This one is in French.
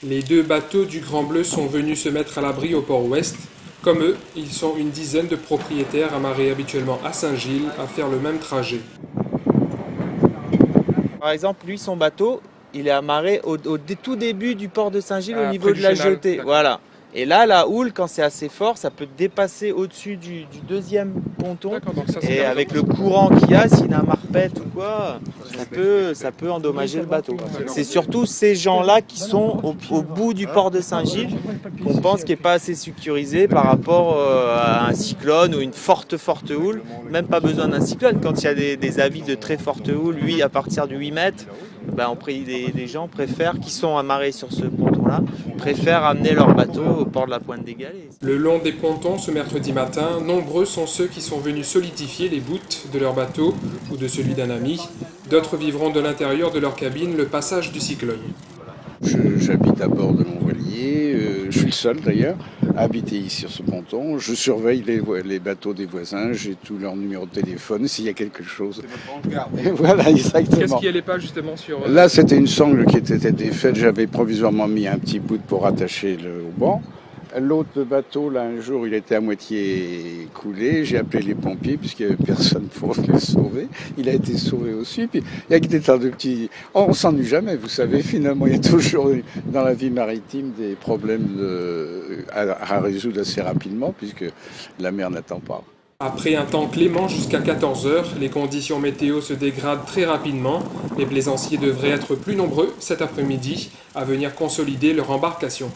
Les deux bateaux du Grand Bleu sont venus se mettre à l'abri au port ouest. Comme eux, ils sont une dizaine de propriétaires amarrés habituellement à Saint-Gilles à faire le même trajet. Par exemple, lui, son bateau, il est amarré au tout début du port de Saint-Gilles au Près niveau du de la chénal, jetée. d'accord. Voilà. Et là, la houle, quand c'est assez fort, ça peut dépasser au-dessus du deuxième ponton. D'accord, donc ça c'est Et dangereux. avec le courant qu'il y a, s'il y a un marpette ou quoi, ça peut endommager le bateau. C'est surtout ces gens-là qui sont au bout du port de Saint-Gilles qu'on pense qu'il n'est pas assez sécurisé par rapport à un cyclone ou une forte houle. Même pas besoin d'un cyclone. Quand il y a des avis de très forte houle, lui, à partir de 8 mètres, les gens préfèrent, qui sont amarrés sur ce ponton-là, préfèrent amener leur bateau au port de la Pointe des Galets. Le long des pontons ce mercredi matin, nombreux sont ceux qui sont venus solidifier les voûtes de leur bateau ou de celui d'un ami. D'autres vivront de l'intérieur de leur cabine le passage du cyclone. J'habite à bord de mon voilier, je suis le seul d'ailleurs à habiter ici sur ce ponton. Je surveille les bateaux des voisins, j'ai tous leurs numéros de téléphone s'il y a quelque chose. Et voilà, Qu'est-ce exactement. qui allait pas justement sur... Là, c'était une sangle qui était défaite, j'avais provisoirement mis un petit bout pour attacher au banc. L'autre bateau, là, un jour, il était à moitié coulé. J'ai appelé les pompiers puisqu'il n'y avait personne pour le sauver. Il a été sauvé aussi. Puis, il y a que des tas de petits... Oh, on s'ennuie jamais, vous savez. Finalement, il y a toujours dans la vie maritime des problèmes à résoudre assez rapidement puisque la mer n'attend pas. Après un temps clément jusqu'à 14 heures, les conditions météo se dégradent très rapidement. Les plaisanciers devraient être plus nombreux cet après-midi à venir consolider leur embarcation.